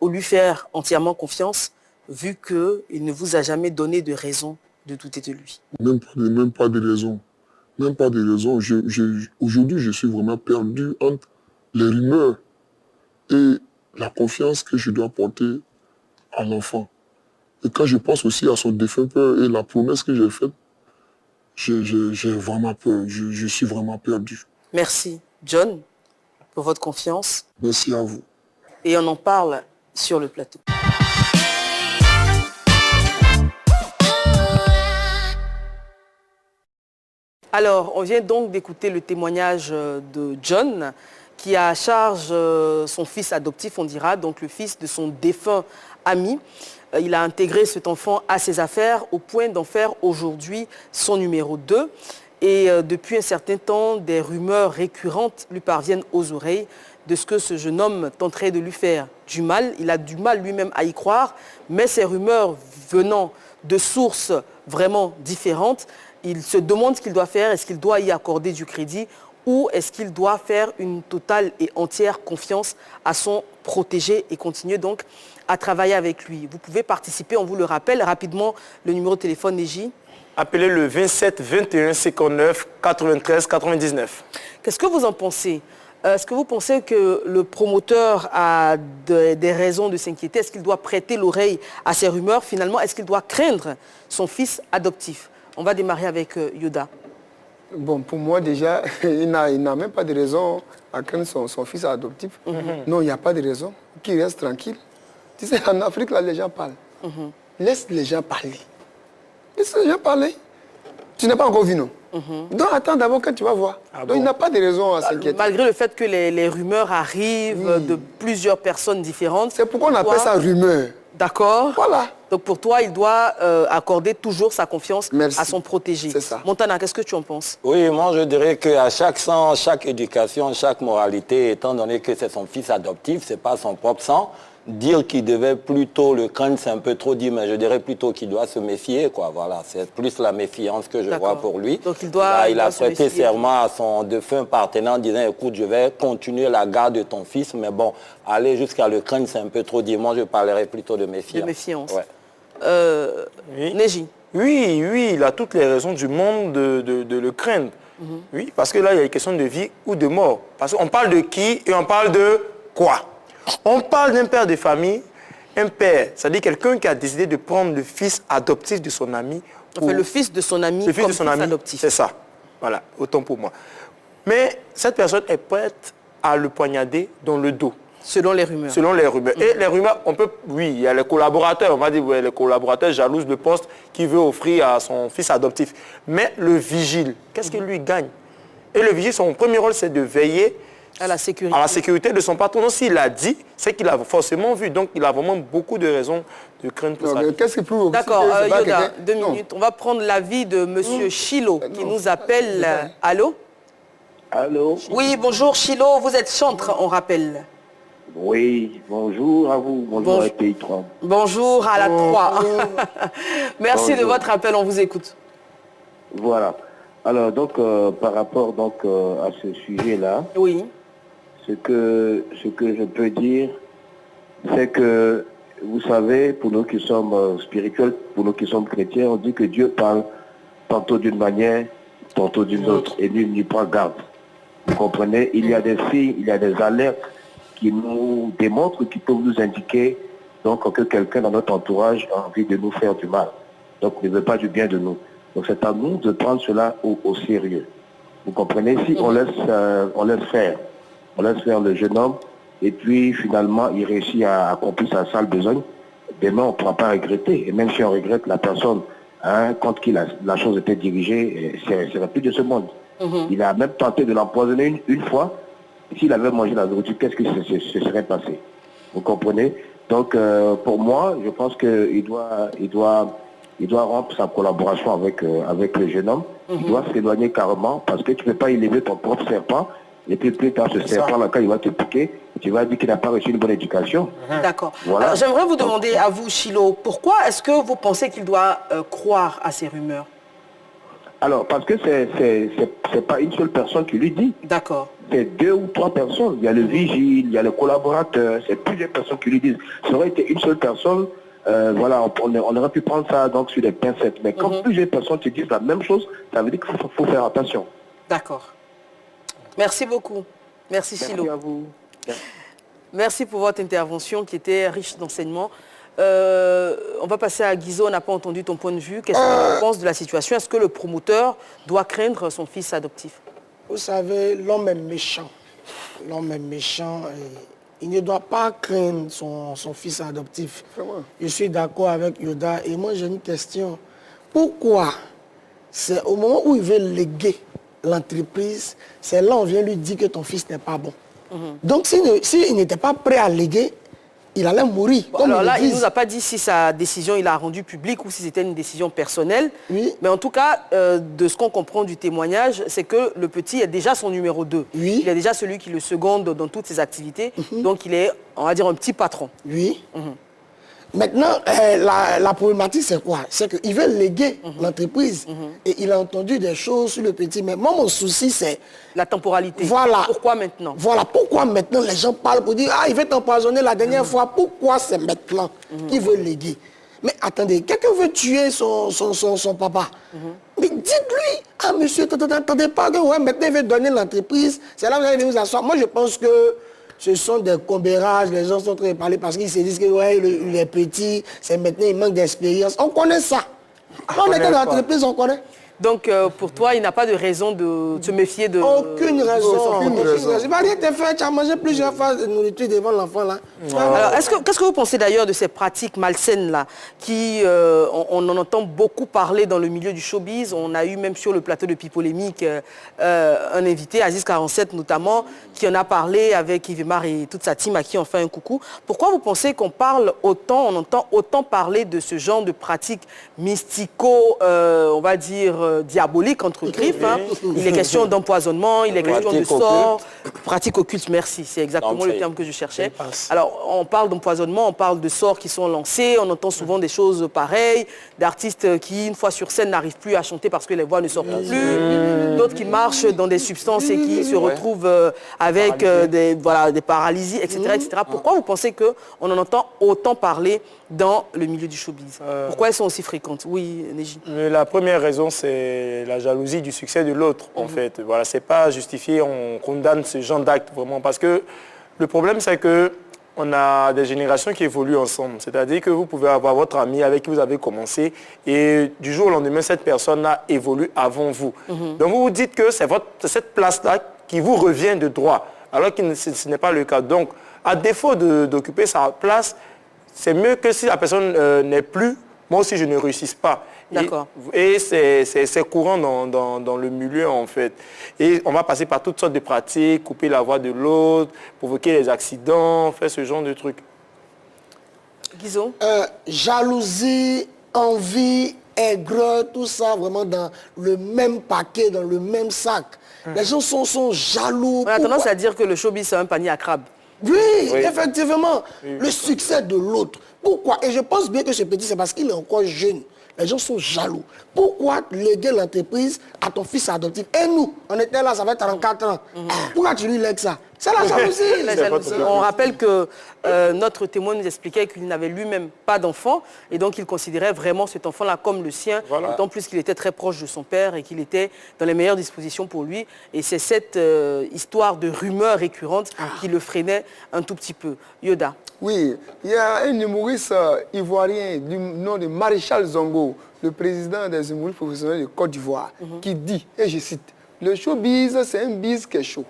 ou lui faire entièrement confiance, vu qu'il ne vous a jamais donné de raison de douter de lui. Même pas de raison. Même pas de raison. Aujourd'hui, je suis vraiment perdu entre les rumeurs et la confiance que je dois porter à l'enfant. Et quand je pense aussi à son défunt père et la promesse que j'ai faite, j'ai vraiment peur. Je suis vraiment perdu. Merci, John, pour votre confiance. Merci à vous. Et on en parle sur le plateau. Alors, on vient donc d'écouter le témoignage de John, qui a à charge son fils adoptif, on dira, donc le fils de son défunt ami. il a intégré cet enfant à ses affaires au point d'en faire aujourd'hui son numéro 2. Et depuis un certain temps, des rumeurs récurrentes lui parviennent aux oreilles de ce que ce jeune homme tenterait de lui faire du mal. Il a du mal lui-même à y croire, mais ces rumeurs venant de sources vraiment différentes, il se demande ce qu'il doit faire. Est-ce qu'il doit y accorder du crédit ou est-ce qu'il doit faire une totale et entière confiance à son protégé et continuer donc à travailler avec lui? Vous pouvez participer, on vous le rappelle rapidement, le numéro de téléphone Neji. Appelez le 27 21 59 93 99. Qu'est-ce que vous en pensez? Est-ce que vous pensez que le promoteur a des raisons de s'inquiéter? Est-ce qu'il doit prêter l'oreille à ces rumeurs? Finalement, est-ce qu'il doit craindre son fils adoptif? On va démarrer avec Yoda. Bon, pour moi déjà, il n'a même pas de raison à craindre son fils adoptif. Non, il n'y a pas de raison. Qu'il reste tranquille. Tu sais, en Afrique, là, les gens parlent. Laisse les gens parler. Laisse les gens parler. Tu n'as pas encore vu, non? Donc attends d'abord quand tu vas voir. Donc il n'a pas de raison à s'inquiéter. Malgré le fait que les rumeurs arrivent de plusieurs personnes différentes. C'est pourquoi on appelle ça rumeur. D'accord. Voilà. Donc pour toi, il doit accorder toujours sa confiance à son protégé. C'est ça. Montana, qu'est-ce que tu en penses? Oui, moi je dirais qu'à chaque sang, chaque éducation, chaque moralité, étant donné que c'est son fils adoptif, c'est pas son propre sang, dire qu'il devait plutôt le craindre, c'est un peu trop dit, mais je dirais plutôt qu'il doit se méfier, quoi. Voilà, c'est plus la méfiance que je vois pour lui. Donc il doit. Il a prêté serment à son défunt partenaire en disant, écoute, je vais continuer la garde de ton fils, mais bon, aller jusqu'à le craindre, c'est un peu trop dit. Moi, je parlerais plutôt de méfiance. De méfiance. Ouais. Neji. Oui, il a toutes les raisons du monde de le craindre. Oui, parce que là, il y a une question de vie ou de mort. Parce qu'on parle de qui et on parle de quoi? On parle d'un père de famille, un père, c'est-à-dire quelqu'un qui a décidé de prendre le fils adoptif de son ami. Enfin, le fils de son ami comme fils adoptif. C'est ça. Voilà, autant pour moi. Mais cette personne est prête à le poignarder dans le dos. Selon les rumeurs. Selon les rumeurs. Et les rumeurs, oui, il y a les collaborateurs, on va dire, les collaborateurs jalousent le poste qu'il veut offrir à son fils adoptif. Mais le vigile, qu'est-ce qu'il lui gagne? Et le vigile, son premier rôle, c'est de veiller à la sécurité de son patron. Donc, s'il l'a dit, c'est qu'il a forcément vu. Donc, il a vraiment beaucoup de raisons de craindre pour ça. Qu'est-ce qui prouve? D'accord, Yoda, 2 minutes. On va prendre l'avis de M. Chilo, qui nous appelle. Allô? Allô? Oui, bonjour Chilo, vous êtes chantre, on rappelle. Oui, bonjour à vous, bonjour à Pays 3. Bonjour à la 3. Merci de votre appel, on vous écoute. Voilà. Alors, donc, par rapport donc, à ce sujet-là, oui. ce que je peux dire, c'est que, vous savez, pour nous qui sommes spirituels, pour nous qui sommes chrétiens, on dit que Dieu parle tantôt d'une manière, tantôt d'une autre, et nul n'y prend garde. Vous comprenez? Il y a des signes, il y a des alertes qui nous démontrent, qui peuvent nous indiquer donc, que quelqu'un dans notre entourage a envie de nous faire du mal. Donc, ne veut pas du bien de nous. Donc c'est à nous de prendre cela au sérieux. Vous comprenez? Si on laisse faire le jeune homme, et puis finalement il réussit à accomplir sa sale besogne, demain on ne pourra pas regretter. Et même si on regrette la personne, contre qui la chose était dirigée, c'est plus de ce monde. Il a même tenté de l'empoisonner une fois. S'il avait mangé la nourriture, qu'est-ce qui se serait passé? Vous comprenez? Donc pour moi, je pense qu'il doit rompre sa collaboration avec le jeune homme. Il doit s'éloigner carrément parce que tu ne peux pas élever ton propre serpent et puis plus tard ce serpent-là, quand il va te piquer, tu vas dire qu'il n'a pas reçu une bonne éducation. D'accord. Voilà. J'aimerais vous demander à vous, Chilo, pourquoi est-ce que vous pensez qu'il doit croire à ces rumeurs? Alors, parce que c'est pas une seule personne qui lui dit. D'accord. C'est 2 ou 3 personnes. Il y a le vigile, il y a le collaborateur, c'est plusieurs personnes qui lui disent. Ça aurait été une seule personne, voilà, on aurait pu prendre ça donc sur des pincettes. Mais quand plusieurs personnes te disent la même chose, ça veut dire qu'il faut faire attention. D'accord. Merci beaucoup. Merci Chilo. Merci à vous. Merci pour votre intervention qui était riche d'enseignements. On va passer à Guizo, on n'a pas entendu ton point de vue. Qu'est-ce que tu penses de la situation? Est-ce que le promoteur doit craindre son fils adoptif? Vous savez, l'homme est méchant. L'homme est méchant. Il ne doit pas craindre son fils adoptif. Je suis d'accord avec Yoda. Et moi, j'ai une question. Pourquoi c'est au moment où il veut léguer l'entreprise, c'est là on vient lui dire que ton fils n'est pas bon? Donc, s'il n'était pas prêt à léguer, il allait mourir. Bon, alors là, il ne nous a pas dit si sa décision, il l'a rendue publique ou si c'était une décision personnelle. Oui. Mais en tout cas, de ce qu'on comprend du témoignage, c'est que le petit est déjà son numéro 2. Oui. Il est déjà celui qui le seconde dans toutes ses activités. Donc, il est, on va dire, un petit patron. Oui. Maintenant, la problématique, c'est quoi? C'est qu'il veut léguer l'entreprise. Et il a entendu des choses sur le petit. Mais moi, mon souci, c'est... La temporalité. Voilà. Pourquoi maintenant? Voilà. Pourquoi maintenant les gens parlent pour dire « Ah, il veut t'empoisonner la dernière fois. » Pourquoi c'est maintenant qu'il veut léguer? Mais attendez, quelqu'un veut tuer son papa. Mais dites-lui, ah monsieur, attendez pas que ouais, maintenant il veut donner l'entreprise. C'est là que vous allez vous asseoir. Moi, je pense que ce sont des commérages, les gens sont en train de parler parce qu'ils se disent que ouais, il est petit, c'est maintenant, il manque d'expérience. On connaît ça. Quand on est dans l'entreprise, on connaît. Donc, pour toi, il n'a pas de raison de se méfier de... Aucune raison. Aucune raison. Il va rien te faire, tu as mangé plusieurs fois de nourriture devant l'enfant là. Alors, qu'est-ce que vous pensez d'ailleurs de ces pratiques malsaines là, qui, on en entend beaucoup parler dans le milieu du showbiz. On a eu même sur le plateau de Pipolémique un invité, Aziz 47 notamment, qui en a parlé avec Yvemar et toute sa team à qui on fait un coucou. Pourquoi vous pensez qu'on parle autant, on entend autant parler de ce genre de pratiques mystico, on va dire, diabolique entre griffes. Il est question d'empoisonnement, il est question de sort, pratique occulte, merci, c'est exactement le terme que je cherchais. Alors, on parle d'empoisonnement, on parle de sorts qui sont lancés, on entend souvent des choses pareilles, d'artistes qui, une fois sur scène, n'arrivent plus à chanter parce que les voix ne sortent plus, d'autres qui marchent dans des substances et qui se retrouvent avec des paralysies, etc., etc. Pourquoi vous pensez qu'on en entend autant parler dans le milieu du showbiz? Pourquoi elles sont aussi fréquentes? Oui, Neji. La première raison, c'est la jalousie du succès de l'autre, en fait. Voilà, c'est pas justifié, on condamne ce genre d'acte, vraiment. Parce que le problème, c'est que on a des générations qui évoluent ensemble. C'est-à-dire que vous pouvez avoir votre ami avec qui vous avez commencé et du jour au lendemain, cette personne-là évolue avant vous. Donc vous vous dites que c'est cette place-là qui vous revient de droit, alors que ce n'est pas le cas. Donc, à défaut d'occuper sa place, c'est mieux que si la personne n'est plus, moi aussi je ne réussisse pas. D'accord. Et c'est courant dans le milieu en fait. Et on va passer par toutes sortes de pratiques, couper la voix de l'autre, provoquer les accidents, faire ce genre de trucs. Guizot? Jalousie, envie, aigreur, tout ça vraiment dans le même paquet, dans le même sac. Les gens sont jaloux. On a tendance à dire que le showbiz c'est un panier à crabes. Oui, effectivement. Oui. Le succès de l'autre. Pourquoi? Et je pense bien que ce petit, c'est parce qu'il est encore jeune. Les gens sont jaloux. Pourquoi léguer l'entreprise à ton fils adoptif? Et nous, on était là, ça fait 34 ans. Pourquoi tu lui lègues ça? C'est la jalousie. On rappelle que notre témoin nous expliquait qu'il n'avait lui-même pas d'enfant et donc il considérait vraiment cet enfant-là comme le sien, d'autant plus qu'il était très proche de son père et qu'il était dans les meilleures dispositions pour lui. Et c'est cette histoire de rumeurs récurrentes qui le freinait un tout petit peu. Yoda. Oui, il y a un humoriste ivoirien du nom de Maréchal Zongo, le président des humoristes professionnels de Côte d'Ivoire, qui dit, et je cite, « Le showbiz, c'est un biz qui est chaud. »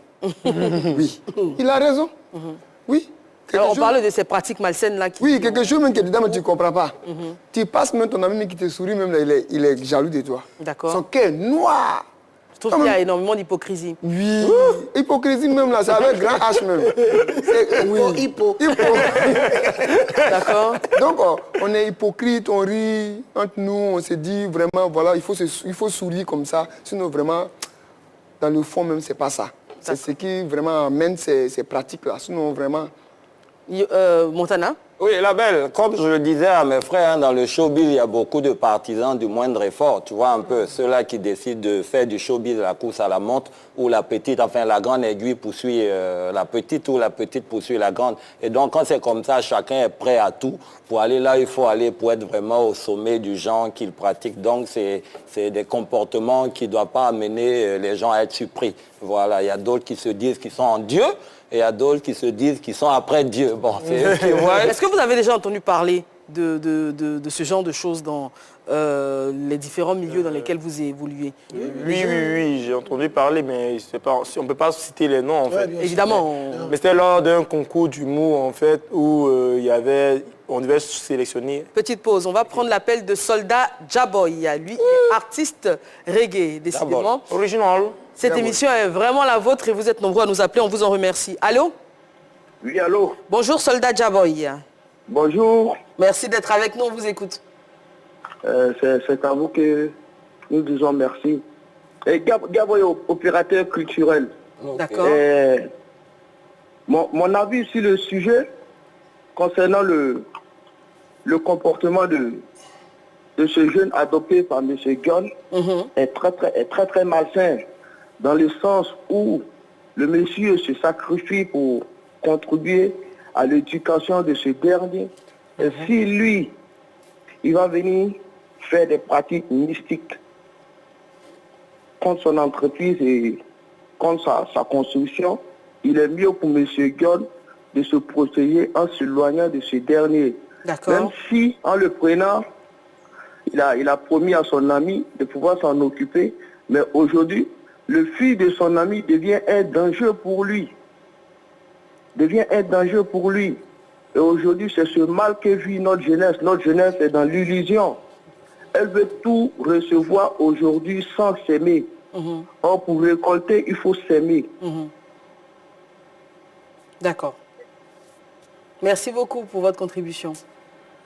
Oui, il a raison. Oui. Alors, on parle de ces pratiques malsaines-là. Oui, quelque chose même qui est dedans, mais tu ne comprends pas. Tu passes même ton ami qui te sourit, même là, il est jaloux de toi. D'accord. Son cœur noir. Je trouve qu'il y a énormément d'hypocrisie. Oui, hypocrisie même là, c'est avec grand H même. Oui, hypo. D'accord. Donc, on est hypocrite, on rit entre nous, on se dit vraiment, voilà, il faut sourire comme ça. Sinon, vraiment, dans le fond même, c'est pas ça. C'est ce qui vraiment amène ces pratiques-là. Sinon, vraiment... Montana? Oui, la belle, comme je le disais à mes frères, dans le showbiz, il y a beaucoup de partisans du moindre effort. Tu vois un peu, ceux-là qui décident de faire du showbiz la course à la montre, ou la petite, enfin la grande aiguille poursuit la petite, ou la petite poursuit la grande. Et donc, quand c'est comme ça, chacun est prêt à tout. Pour aller là, il faut aller pour être vraiment au sommet du genre qu'il pratique. Donc, c'est des comportements qui ne doivent pas amener les gens à être surpris. Voilà, il y a d'autres qui se disent qu'ils sont en Dieu, et il y a d'autres qui se disent qu'ils sont après Dieu. Bon, est-ce que vous avez déjà entendu parler de ce genre de choses dans les différents milieux dans lesquels vous évoluez? Oui, j'ai entendu parler, mais on ne peut pas citer les noms, en fait. Évidemment. Mais c'était lors d'un concours d'humour, en fait, où on devait sélectionner. Petite pause, on va prendre l'appel de Soldat Jaboy. Lui, artiste reggae, décidément. Original. Cette émission est vraiment la vôtre et vous êtes nombreux à nous appeler, on vous en remercie. Allô? Oui, allô? Bonjour, Soldat Jaboy. Bonjour. Merci d'être avec nous, on vous écoute. C'est à vous que nous disons merci. Et Gabo est opérateur culturel. D'accord. Mon avis sur le sujet concernant le comportement de ce jeune adopté par M. Gunn est très malsain, dans le sens où le monsieur se sacrifie pour contribuer à l'éducation de ce dernier. Et si lui, il va venir faire des pratiques mystiques contre son entreprise et contre sa construction, il est mieux pour M. Gunn de se protéger en s'éloignant de ce dernier. Même si, en le prenant, il a promis à son ami de pouvoir s'en occuper, mais aujourd'hui, le fils de son ami devient un danger pour lui. Et aujourd'hui, c'est ce mal que vit notre jeunesse. Notre jeunesse est dans l'illusion. Elle veut tout recevoir aujourd'hui sans s'aimer. Or, pour récolter, il faut s'aimer. D'accord. Merci beaucoup pour votre contribution.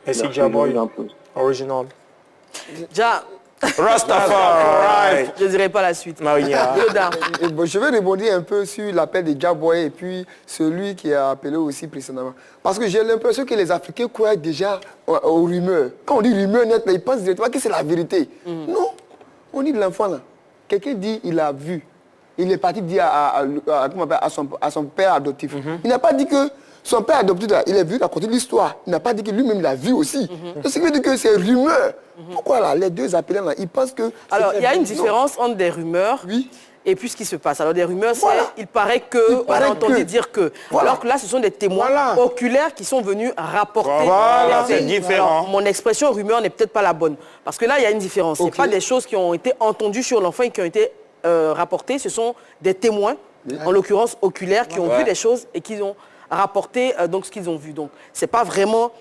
Merci, Jaboy. Original. Ja. Rastafari. Je ne dirai pas la suite. Maria. Je vais rebondir un peu sur l'appel de Jaboy et puis celui qui a appelé aussi précédemment. Parce que j'ai l'impression que les Africains croient déjà aux rumeurs. Quand on dit rumeurs nettes, ils pensent directement que c'est la vérité. Non, on dit de l'enfant là. Quelqu'un dit il a vu. Il est parti dire à son père adoptif. Il n'a pas dit que son père adoptif, il a vu, il a conté l'histoire. Il n'a pas dit que lui-même il a vu aussi. Ce qui veut dire que c'est rumeur. Pourquoi là, les deux appelants là, ils pensent que... Alors, il y a une différence entre des rumeurs et puis ce qui se passe. Alors, des rumeurs, c'est il paraît que, on a entendu dire que. Alors que là, ce sont des témoins oculaires qui sont venus rapporter. Voilà, c'est différent. Alors, mon expression rumeur n'est peut-être pas la bonne. Parce que là, il y a une différence. Ce n'est pas des choses qui ont été entendues sur l'enfant et qui ont été rapportées. Ce sont des témoins, en l'occurrence oculaires, qui ont vu des choses et qui ont rapporter donc ce qu'ils ont vu. Donc, ce n'est pas vraiment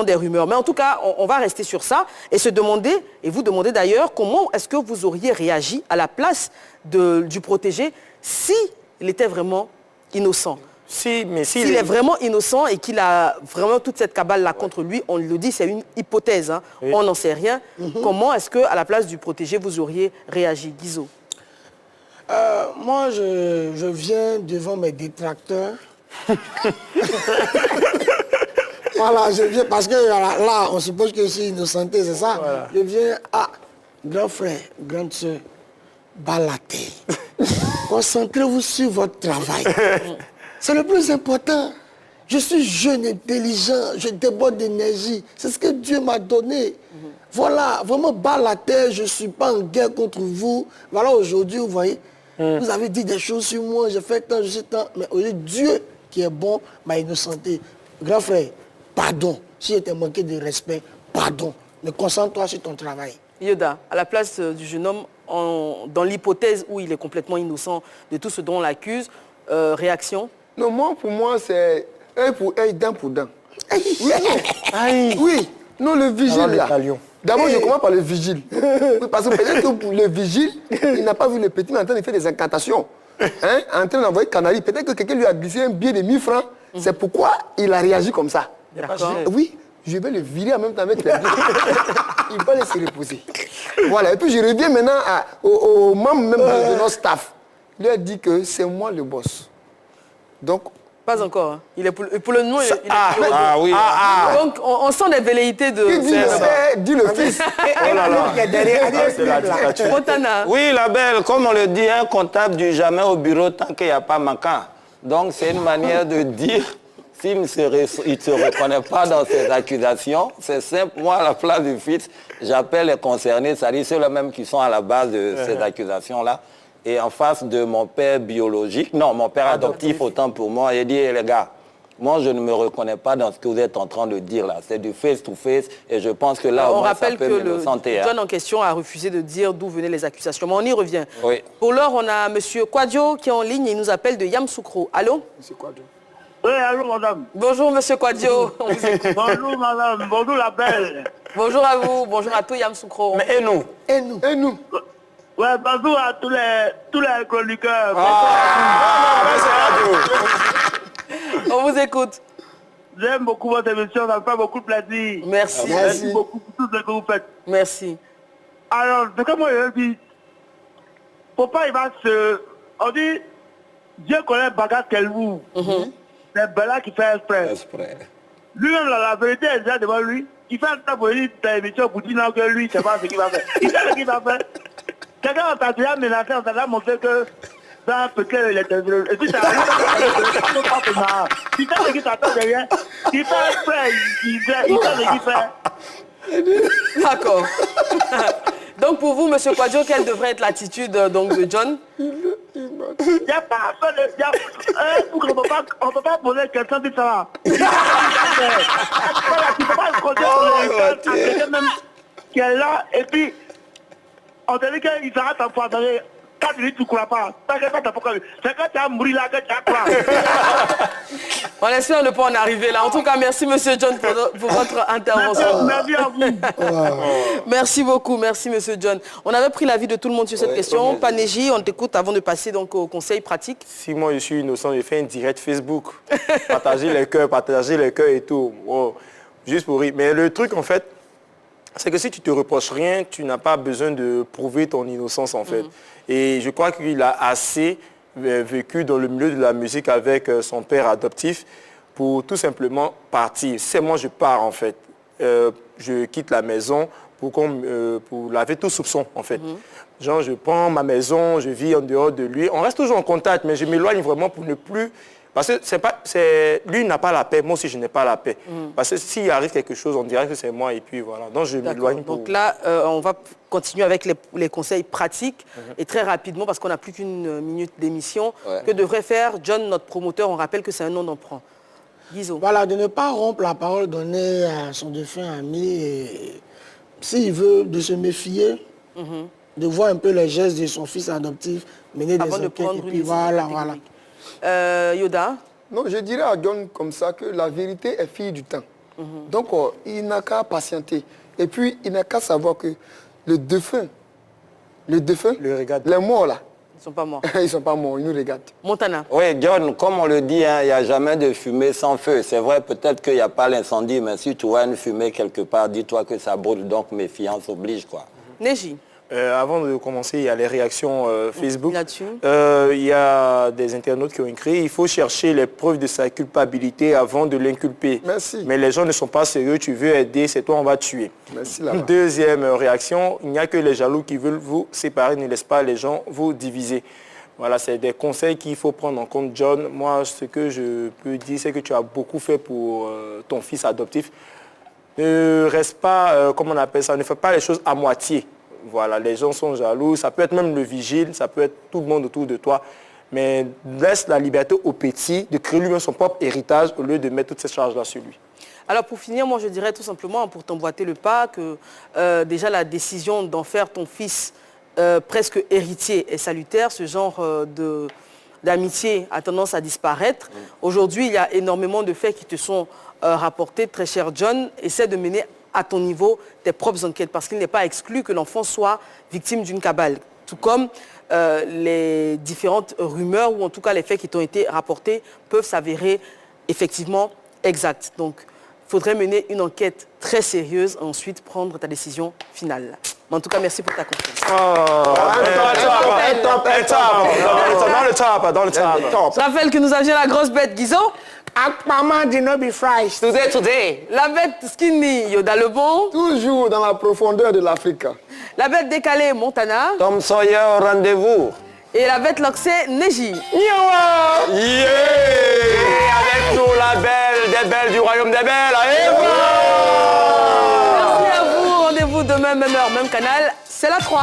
des rumeurs. Mais en tout cas, on va rester sur ça et se demander, et vous demander d'ailleurs, comment est-ce que vous auriez réagi à la place du protégé s'il était vraiment innocent. S'il est vraiment innocent et qu'il a vraiment toute cette cabale-là contre lui, on le dit, c'est une hypothèse, hein. On n'en sait rien. Comment est-ce qu'à la place du protégé, vous auriez réagi, Guizot? Moi, je viens devant mes détracteurs. Voilà, je viens parce que là, on suppose que je suis innocenté, c'est ça. Voilà. Je viens à grand frère, grande soeur, balater. Concentrez-vous sur votre travail. C'est le plus important. Je suis jeune, intelligent, je déborde d'énergie. C'est ce que Dieu m'a donné. Voilà, vraiment balater, je ne suis pas en guerre contre vous. Voilà, aujourd'hui, vous voyez, vous avez dit des choses sur moi, j'ai fait tant, je sais tant, mais aujourd'hui, Dieu qui est bon, m'a innocenté. Grand frère, pardon. Si j'étais manqué de respect, pardon. Mais concentre-toi sur ton travail. Yoda, à la place du jeune homme, dans l'hypothèse où il est complètement innocent de tout ce dont on l'accuse, réaction? Non, pour moi, c'est œil pour œil, dent pour dent. Oui, non, le vigile là. D'abord, je commence par le vigile. Oui, parce que peut-être que pour le vigile, il n'a pas vu le petit, mais en train de faire des incantations. Hein, en train d'envoyer Canary, peut-être que quelqu'un lui a glissé un billet de 1000 francs. C'est pourquoi il a réagi comme ça. Oui, je vais le virer en même temps avec les billets. Il va laisser reposer. Voilà, et puis je reviens maintenant aux membres même de notre staff. Il a dit que c'est moi le boss. Donc... Pas encore. Hein. Il est pour le nom. Oui. Donc, on sent des velléités de... Qui dit dit le fils. Oui, la belle, comme on le dit, un comptable du jamais au bureau tant qu'il n'y a pas manquant. Donc, c'est une manière de dire, s'il ne se reconnaît pas dans ces accusations, c'est simple. Moi, à la place du fils, j'appelle les concernés, c'est-à-dire ceux-là même qui sont à la base de ces accusations-là. Et en face de mon père biologique, non, mon père adoptif, autant pour moi, il dit, les gars, moi je ne me reconnais pas dans ce que vous êtes en train de dire là. C'est du face-to-face et je pense que là, on rappelle que le jeune en question a refusé de dire d'où venaient les accusations. Mais on y revient. Oui. Pour l'heure, on a M. Kwadjo qui est en ligne et il nous appelle de Yamoussoukro. Allô? M. Kwadjo. Oui, allô, madame. Bonjour, M. Kwadjo. Bonjour, madame. Bonjour, la belle. Bonjour à vous. Bonjour à tout Yamoussoukro. Mais et nous? Et nous? Ouais, bonjour à tous les chroniqueurs. On vous écoute. J'aime beaucoup votre émission, ça me fait beaucoup de plaisir. Merci. Merci beaucoup pour tout ce que vous faites. Merci. Alors, c'est comme moi je dis, papa il va se... On dit, Dieu connaît bagarre qu'elle vous. C'est Bella qui fait exprès. Lui-même, la vérité est déjà devant lui. Il fait un temps pour lui dans l'émission pour dire non que lui, c'est pas ce qu'il va faire. Il sait ce qu'il va faire. Quelqu'un t'a déjà menacé, on t'a montré que dans peut-être il était... Et puis ça arrive, il fait ce qu'il t'attend derrière. Il fait exprès, il fait ce qu'il fait. D'accord. Donc pour vous, M. Kwadjo, quelle devrait être l'attitude donc, de John? Il n'y a pas... On ne peut pas poser quelqu'un qui ça va. Tu ne peux pas se conduire sur quelqu'un même qui est là et puis on te dit qu'il s'arrête en fois. Quand tu dis que tu ne crois pas, c'est quand tu as mouru là que tu as croire. On espère ne pas en arriver là. En tout cas, merci M. John pour votre intervention. Merci à vous. Merci beaucoup, merci M. John. On avait pris l'avis de tout le monde sur cette question. Panéji, on t'écoute avant de passer donc au conseil pratique. Si moi je suis innocent, je fais un direct Facebook. Partager les cœurs et tout. Wow. Juste pour rire. Mais le truc en fait, c'est que si tu te reproches rien, tu n'as pas besoin de prouver ton innocence en fait. Et je crois qu'il a assez vécu dans le milieu de la musique avec son père adoptif pour tout simplement partir. C'est moi je pars en fait. Je quitte la maison pour laver tout soupçon en fait. Genre je prends ma maison, je vis en dehors de lui. On reste toujours en contact, mais je m'éloigne vraiment pour ne plus... Parce que lui n'a pas la paix, moi aussi je n'ai pas la paix. Parce que s'il arrive quelque chose, on dirait que c'est moi et puis voilà. Donc je m'éloigne. Donc là, on va continuer avec les conseils pratiques et très rapidement, parce qu'on n'a plus qu'une minute d'émission. Que devrait faire John, notre promoteur? On rappelle que c'est un nom d'emprunt. Guizot. Voilà, de ne pas rompre la parole donnée à son défunt ami. Et s'il veut de se méfier, de voir un peu les gestes de son fils adoptif, mener des enquêtes et puis voilà. Yoda? Non, je dirais à John comme ça que la vérité est fille du temps. Donc, il n'a qu'à patienter. Et puis, il n'a qu'à savoir que le défunt, les morts là, ils ne sont pas morts. Ils ne sont pas morts, ils nous regardent. Montana. Oui, John, comme on le dit, il n'y a jamais de fumée sans feu. C'est vrai, peut-être qu'il n'y a pas l'incendie, mais si tu vois une fumée quelque part, dis-toi que ça brûle, donc méfiance oblige, quoi. Neji. Avant de commencer, il y a les réactions Facebook. Il y a des internautes qui ont écrit, il faut chercher les preuves de sa culpabilité avant de l'inculper. Merci. Mais les gens ne sont pas sérieux, tu veux aider, c'est toi, on va tuer. Merci. Deuxième réaction, il n'y a que les jaloux qui veulent vous séparer, ne laisse pas les gens vous diviser. Voilà, c'est des conseils qu'il faut prendre en compte, John. Moi, ce que je peux dire, c'est que tu as beaucoup fait pour ton fils adoptif. Ne reste pas, comment on appelle ça, ne fais pas les choses à moitié. Voilà, les gens sont jaloux, ça peut être même le vigile, ça peut être tout le monde autour de toi. Mais laisse la liberté au petit de créer lui-même son propre héritage au lieu de mettre toutes ces charges-là sur lui. Alors pour finir, moi je dirais tout simplement, pour t'emboîter le pas, que déjà la décision d'en faire ton fils presque héritier est salutaire. Ce genre d'amitié a tendance à disparaître. Aujourd'hui, il y a énormément de faits qui te sont rapportés. Très cher John, essaie de mener à ton niveau tes propres enquêtes, parce qu'il n'est pas exclu que l'enfant soit victime d'une cabale. Tout comme les différentes rumeurs, ou en tout cas les faits qui t'ont été rapportés, peuvent s'avérer effectivement exacts. Donc, il faudrait mener une enquête très sérieuse et ensuite prendre ta décision finale. Mais en tout cas, merci pour ta confiance. Dans le top. Je rappelle que nous avions la grosse bête Guizot. Akpama did not be fried. Today. La bête skinny, Yoda le bon. Toujours dans la profondeur de l'Afrique. La bête décalée, Montana. Tom Sawyer au rendez-vous. Et la bête loxée, Neji. Yeah! Avec nous, la belle des belles du royaume des belles. Merci à vous. Rendez-vous demain, même heure, même canal. C'est la 3.